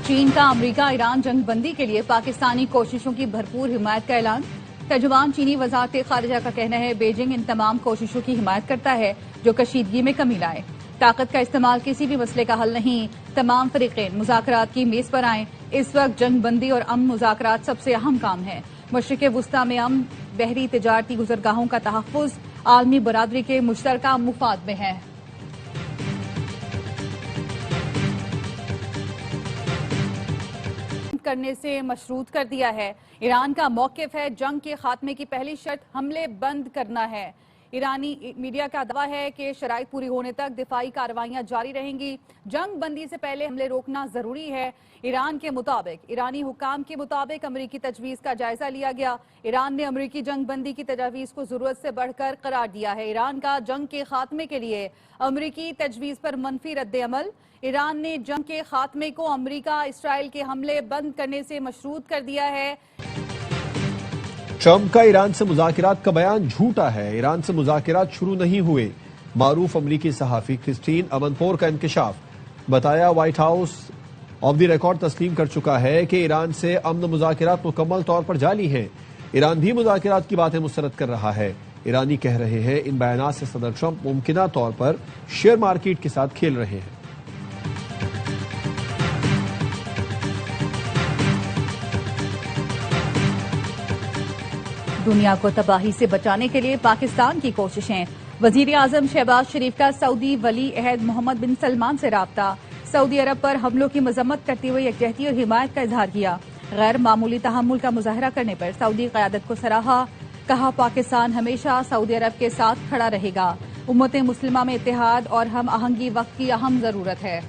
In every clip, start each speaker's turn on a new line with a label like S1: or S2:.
S1: چین کا امریکہ ایران جنگ بندی کے لیے پاکستانی کوششوں کی بھرپور حمایت کا اعلان۔ ترجمان چینی وزارت خارجہ کا کہنا ہے بیجنگ ان تمام کوششوں کی حمایت کرتا ہے جو کشیدگی میں کمی لائے۔ طاقت کا استعمال کسی بھی مسئلے کا حل نہیں، تمام فریقین مذاکرات کی میز پر آئیں۔ اس وقت جنگ بندی اور امن مذاکرات سب سے اہم کام ہے۔ مشرق وسطی میں امن، بحری تجارتی گزرگاہوں کا تحفظ عالمی برادری کے مشترکہ مفاد میں ہے۔ کرنے سے مشروط کر دیا ہے۔ ایران کا موقف ہے جنگ کے خاتمے کی پہلی شرط حملے بند کرنا ہے۔ ایرانی میڈیا کا دعویٰ ہے کہ شرائط پوری ہونے تک دفاعی کارروائیاں جاری رہیں گی۔ جنگ بندی سے پہلے حملے روکنا ضروری ہے۔ ایرانی حکام کے مطابق امریکی تجویز کا جائزہ لیا گیا۔ ایران نے امریکی جنگ بندی کی تجاویز کو ضرورت سے بڑھ کر قرار دیا ہے۔ ایران کا جنگ کے خاتمے کے لیے امریکی تجویز پر منفی رد عمل۔ ایران نے جنگ کے خاتمے کو امریکہ اسرائیل کے حملے بند کرنے سے مشروط کر دیا ہے۔
S2: ٹرمپ کا ایران سے مذاکرات کا بیان جھوٹا ہے۔ ایران سے مذاکرات شروع نہیں ہوئے۔ معروف امریکی صحافی کرسٹین امنپور کا انکشاف۔ بتایا white house of the record تسلیم کر چکا ہے کہ ایران سے امن مذاکرات مکمل طور پر جاری ہیں۔ ایران بھی مذاکرات کی باتیں مسترد کر رہا ہے۔ ایرانی کہہ رہے ہیں ان بیانات سے صدر ٹرمپ ممکنہ طور پر شیئر مارکیٹ کے ساتھ کھیل رہے ہیں۔
S1: دنیا کو تباہی سے بچانے کے لیے پاکستان کی کوششیں۔ وزیر اعظم شہباز شریف کا سعودی ولی عہد محمد بن سلمان سے رابطہ۔ سعودی عرب پر حملوں کی مذمت کرتے ہوئے یکجہتی اور حمایت کا اظہار کیا۔ غیر معمولی تحمل کا مظاہرہ کرنے پر سعودی قیادت کو سراہا۔ کہا پاکستان ہمیشہ سعودی عرب کے ساتھ کھڑا رہے گا۔ امت مسلمہ میں اتحاد اور ہم آہنگی وقت کی اہم ضرورت ہے۔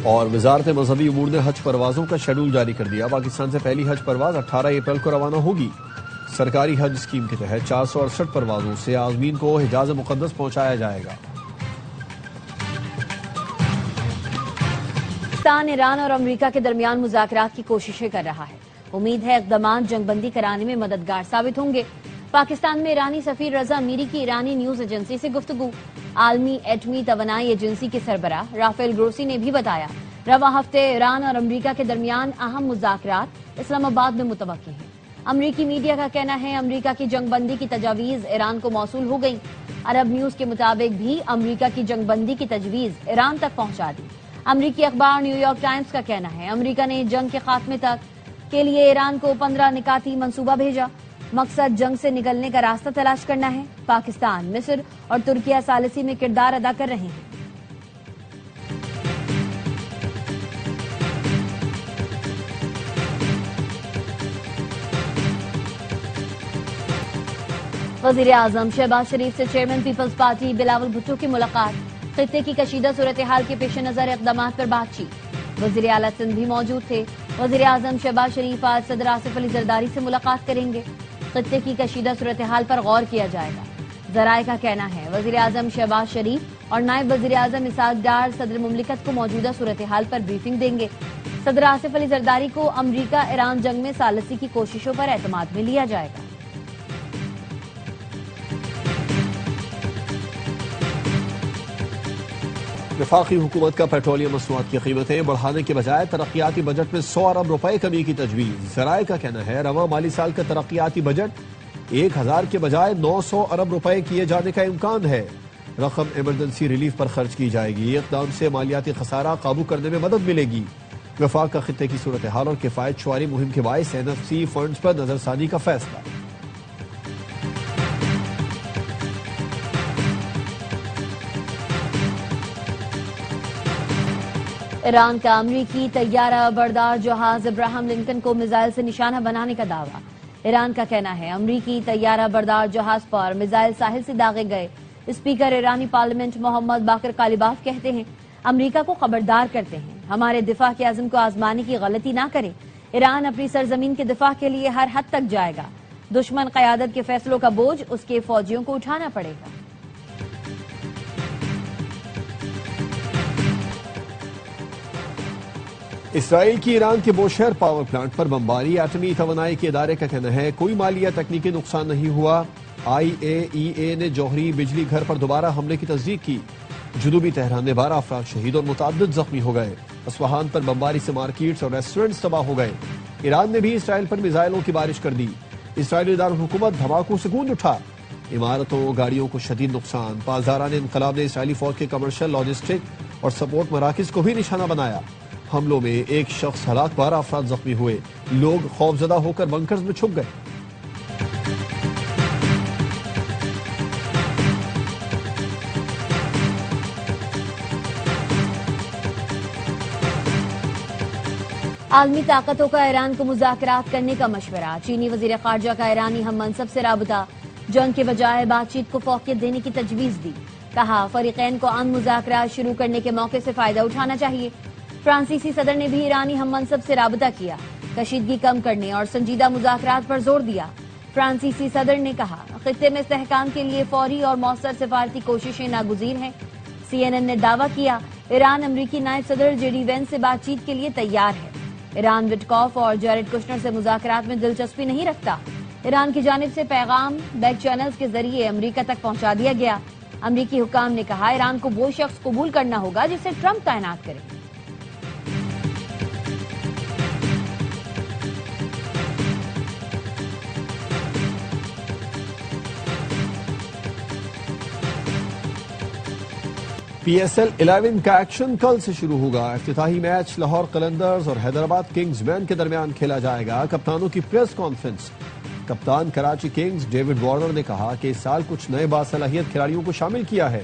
S2: اور وزارت مذہبی امور نے حج پروازوں کا شیڈول جاری کر دیا۔ پاکستان سے پہلی حج پرواز 18 اپریل کو روانہ ہوگی۔ سرکاری حج اسکیم کے تحت 468 پروازوں سے عازمین کو حجاز مقدس پہنچایا جائے گا۔
S3: پاکستان ایران اور امریکہ کے درمیان مذاکرات کی کوششیں کر رہا ہے۔ امید ہے اقدامات جنگ بندی کرانے میں مددگار ثابت ہوں گے۔ پاکستان میں ایرانی سفیر رضا میری کی ایرانی نیوز ایجنسی سے گفتگو۔ عالمی ایٹمی توانائی ایجنسی کے سربراہ رافیل گروسی نے بھی بتایا رواں ہفتے ایران اور امریکہ کے درمیان اہم مذاکرات اسلام آباد میں متوقع ہیں۔ امریکی میڈیا کا کہنا ہے امریکہ کی جنگ بندی کی تجاویز ایران کو موصول ہو گئیں۔ عرب نیوز کے مطابق بھی امریکہ کی جنگ بندی کی تجویز ایران تک پہنچا دی۔ امریکی اخبار نیو یارک ٹائمز کا کہنا ہے امریکہ نے جنگ کے خاتمے تک کے لیے ایران کو 15 نکاتی منصوبہ بھیجا۔ مقصد جنگ سے نکلنے کا راستہ تلاش کرنا ہے۔ پاکستان، مصر اور ترکیہ ثالثی میں کردار ادا کر رہے ہیں۔ وزیر اعظم شہباز شریف سے chairman Peoples Party Bilawal Bhutto کی ملاقات۔ خطے کی کشیدہ صورتحال کے پیش نظر اقدامات پر بات چیت۔ وزیر اعلیٰ سندھ بھی موجود تھے۔ وزیر اعظم شہباز شریف آج صدر آصف علی زرداری سے ملاقات کریں گے۔ خطے کی کشیدہ صورتحال پر غور کیا جائے گا۔ ذرائع کا کہنا ہے وزیر اعظم شہباز شریف اور نائب وزیر اعظم اسحاق ڈار صدر مملکت کو موجودہ صورتحال پر بریفنگ دیں گے۔ صدر آصف علی زرداری کو امریکہ ایران جنگ میں ثالثی کی کوششوں پر اعتماد میں لیا جائے گا۔
S2: وفاقی حکومت کا پیٹرولیم مصنوعات کی قیمتیں بڑھانے کے بجائے ترقیاتی بجٹ میں 100 ارب روپے کمی کی تجویز۔ ذرائع کا کہنا ہے رواں مالی سال کا ترقیاتی بجٹ 1000 کے بجائے 900 ارب روپے کیے جانے کا امکان ہے۔ رقم ایمرجنسی ریلیف پر خرچ کی جائے گی۔ اقدام سے مالیاتی خسارہ قابو کرنے میں مدد ملے گی۔ وفاق کا خطے کی صورتحال اور کفایت شماری مہم کے باعث NFC فنڈز پر نظر ثانی کا فیصلہ۔
S3: ایران کا امریکی طیارہ بردار جہاز ابراہم لنکن کو میزائل سے نشانہ بنانے کا دعویٰ۔ ایران کا کہنا ہے امریکی طیارہ بردار جہاز پر میزائل ساحل سے داغے گئے۔ اسپیکر ایرانی پارلیمنٹ محمد باقر قالیباف کہتے ہیں امریکہ کو خبردار کرتے ہیں ہمارے دفاع کے عزم کو آزمانے کی غلطی نہ کرے۔ ایران اپنی سرزمین کے دفاع کے لیے ہر حد تک جائے گا۔ دشمن قیادت کے فیصلوں کا بوجھ اس کے فوجیوں کو اٹھانا پڑے گا۔
S2: اسرائیل کی ایران کے بوشہر پاور پلانٹ پر بمباری۔ ایٹمی توانائی کے ادارے کا کہنا ہے کوئی مالی یا تکنیکی نقصان نہیں ہوا۔ IAEA نے جوہری بجلی گھر پر دوبارہ حملے کی تصدیق کی. جنوبی تہران میں 12 افراد شہید اور متعدد زخمی ہو گئے. اصفہان پر بمباری سے مارکیٹس اور ریسٹورنٹس تباہ ہو گئے. ایران نے بھی اسرائیل پر میزائلوں کی بارش کر دی. اسرائیلی دارالحکومت دھماکوں سے گونج اٹھا. عمارتوں گاڑیوں کو شدید نقصان. پاسداران انقلاب نے اسرائیلی فوج کے کمرشل، لاجسٹک اور سپورٹ مراکز کو بھی نشانہ بنایا. حملوں میں ایک شخص ہلاک، 12 افراد زخمی ہوئے. لوگ خوفزدہ ہو کر بنکرز میں چھپ گئے.
S3: عالمی طاقتوں کا ایران کو مذاکرات کرنے کا مشورہ. چینی وزیر خارجہ کا ایرانی ہم منصب سے رابطہ. جنگ کے بجائے بات چیت کو فوقیت دینے کی تجویز دی. کہا فریقین کو امن مذاکرات شروع کرنے کے موقع سے فائدہ اٹھانا چاہیے. فرانسیسی صدر نے بھی ایرانی ہم منصب سے رابطہ کیا. کشیدگی کم کرنے اور سنجیدہ مذاکرات پر زور دیا. فرانسیسی صدر نے کہا خطے میں استحکام کے لیے فوری اور مؤثر سفارتی کوششیں ناگزیر ہیں. CNN نے دعویٰ کیا ایران امریکی نائب صدر JD وینس سے بات چیت کے لیے تیار ہے. ایران وٹکوف اور جیرڈ کشنر سے مذاکرات میں دلچسپی نہیں رکھتا. ایران کی جانب سے پیغام بیک چینلز کے ذریعے امریکہ تک پہنچا دیا گیا. امریکی حکام نے کہا ایران کو وہ شخص قبول کرنا ہوگا جسے ٹرمپ تعینات کرے.
S2: PSL 11 کا ایکشن کل سے شروع ہوگا. افتتاحی میچ لاہور قلندرز اور حیدرآباد کنگز مین کے درمیان کھیلا جائے گا. کپتانوں کی پریس کانفرنس. کپتان کراچی کنگز ڈیوڈ وارنر نے کہا کہ اس سال کچھ نئے باصلاحیت کھلاڑیوں کو شامل کیا ہے.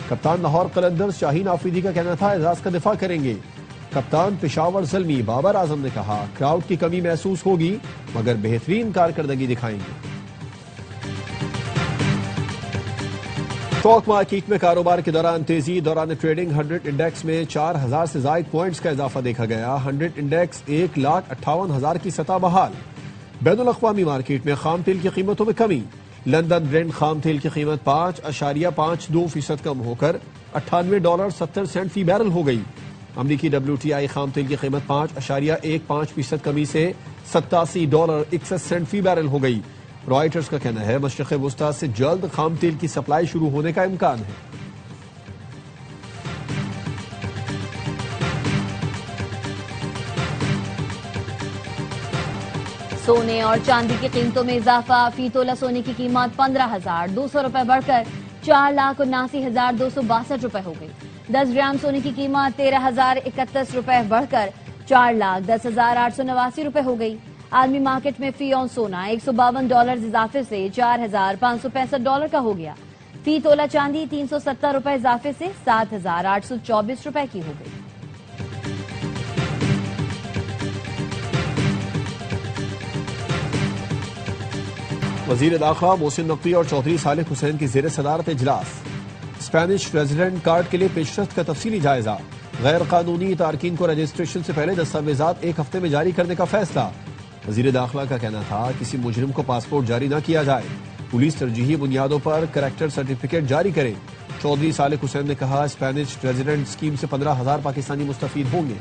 S2: کپتان لاہور قلندرز شاہین آفریدی کا کہنا تھا اعزاز کا دفاع کریں گے. کپتان پشاور زلمی بابر اعظم نے کہا کراؤڈ کی کمی محسوس ہوگی مگر بہترین کارکردگی دکھائیں گے. اسٹاک مارکیٹ میں کاروبار کے دوران تیزی. دوران ٹریڈنگ 100 انڈیکس میں 4000 سے زائد پوائنٹس کا اضافہ دیکھا گیا. 100 انڈیکس 1,58,000 کی سطح بحال. بین الاقوامی مارکیٹ میں خام تیل کی قیمتوں میں کمی. لندن برنٹ خام تیل کی قیمت 5.52% کم ہو کر $98.70 فی بیرل ہو گئی. امریکی WTI خام تیل کی قیمت 5.15% کمی سے $87.61 فی بیرل ہو گئی. رائٹرز کا کہنا ہے مشرق وسطی سے جلد خام تیل کی سپلائی شروع ہونے کا امکان ہے.
S3: سونے اور چاندی کی قیمتوں میں اضافہ. فی تولہ سونے کی قیمت 15,200 روپے بڑھ کر 4,79,262 روپے ہو گئی. 10 گرام سونے کی قیمت 13,031 روپے بڑھ کر 4,10,889 روپے ہو گئی. عالمی مارکیٹ میں فی اون سونا $152 اضافے سے $4,565 کا ہو گیا. فی تولہ چاندی 370 روپے اضافے سے 7,824 روپے کی ہو گئی.
S2: وزیر داخلہ محسن نقوی اور چودھری صالح حسین کی زیر صدارت اجلاس. اسپینش ریزیڈنٹ کارڈ کے لیے پیشرفت کا تفصیلی جائزہ. غیر قانونی تارکین کو رجسٹریشن سے پہلے دستاویزات 1 ہفتے میں جاری کرنے کا فیصلہ. وزیر داخلہ کا کہنا تھا کسی مجرم کو پاسپورٹ جاری نہ کیا جائے. پولیس ترجیحی بنیادوں پر کریکٹر سرٹیفکیٹ جاری کرے. چودھری صالح حسین نے کہا اسپینش ریزیڈنٹ اسکیم سے 15,000 پاکستانی مستفید ہوں گے.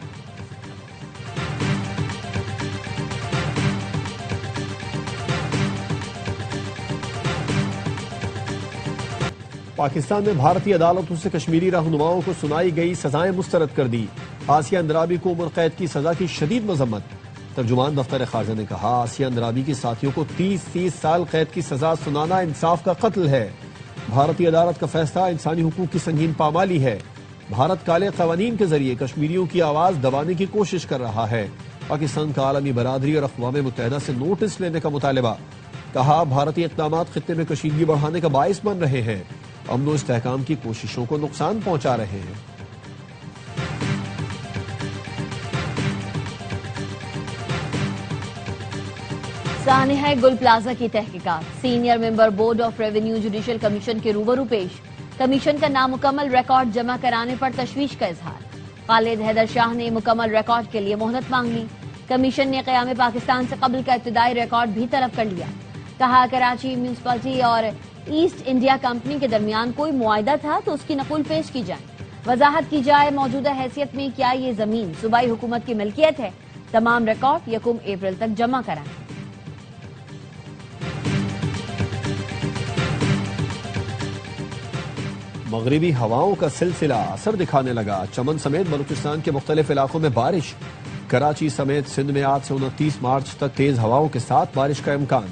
S2: پاکستان میں بھارتی عدالتوں سے کشمیری رہنماؤں کو سنائی گئی سزائیں مسترد کر دی. آسیہ اندرابی کو عمر قید کی سزا کی شدید مذمت. ترجمان دفتر خارجہ نے کہا آسیہ اندرابی کے ساتھیوں کو 30 سال قید کی سزا سنانا انصاف کا قتل ہے. بھارتی عدالت کا فیصلہ انسانی حقوق کی سنگین پامالی ہے. بھارت کالے قوانین کے ذریعے کشمیریوں کی آواز دبانے کی کوشش کر رہا ہے. پاکستان کا عالمی برادری اور اقوام متحدہ سے نوٹس لینے کا مطالبہ. کہا بھارتی اقدامات خطے میں کشیدگی بڑھانے کا باعث بن رہے ہیں. امن و استحکام کی کوششوں کو نقصان پہنچا رہے ہیں.
S3: سانحہ گل پلازا کی تحقیقات. Senior member board of revenue judicial commission کے روبرو پیش. کمیشن کا نامکمل ریکارڈ جمع کرانے پر تشویش کا اظہار. خالد حیدر شاہ نے مکمل ریکارڈ کے لیے مہلت مانگ لی. کمیشن نے قیام پاکستان سے قبل کا ابتدائی ریکارڈ بھی طلب کر لیا. کہا کراچی میونسپلٹی اور ایسٹ انڈیا کمپنی کے درمیان کوئی معاہدہ تھا تو اس کی نقل پیش کی جائے. وضاحت کی جائے موجودہ حیثیت میں کیا یہ زمین صوبائی حکومت کی ملکیت ہے. تمام ریکارڈ 1 اپریل تک جمع کرائیں.
S2: مغربی ہواؤں کا سلسلہ اثر دکھانے لگا، چمن سمیت بلوچستان کے مختلف علاقوں میں بارش، کراچی سمیت سندھ میں آج سے 29 مارچ تک تیز ہواؤں کے ساتھ بارش کا امکان،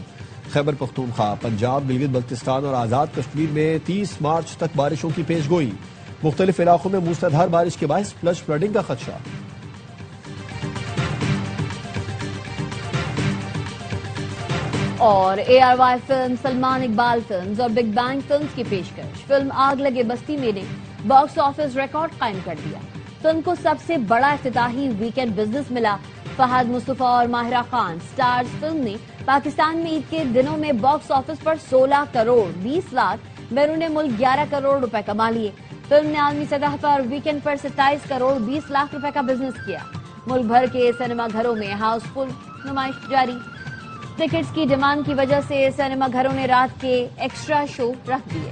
S2: خیبر پختونخوا، پنجاب، گلگت بلتستان اور آزاد کشمیر میں 30 مارچ تک بارشوں کی پیش گوئی، مختلف علاقوں میں موسلادھار بارش کے باعث فلش فلڈنگ کا خدشہ۔
S3: اور ARY film, Salman Iqbal films اور بگ بینگ فلمز کی پیشکش، فلم آگ لگے بستی میں نے باکس آفس ریکارڈ قائم کر دیا، فلم کو سب سے بڑا افتتاحی ویکینڈ بزنس ملا، فہد مصطفیٰ اور ماہرہ خان سٹارز فلم نے پاکستان میں عید کے دنوں میں باکس آفس پر 16 کروڑ 20 لاکھ، بیرون ملک 11 کروڑ روپے کما لیے، فلم نے عالمی سطح پر ویکینڈ پر 27 کروڑ 20 لاکھ روپے کا بزنس کیا، ملک بھر کے سینما گھروں میں ہاؤس فل نمائش جاری، ٹکٹس کی ڈیمانڈ کی وجہ سے سینما گھروں نے رات کے ایکسٹرا شو رکھ دیے۔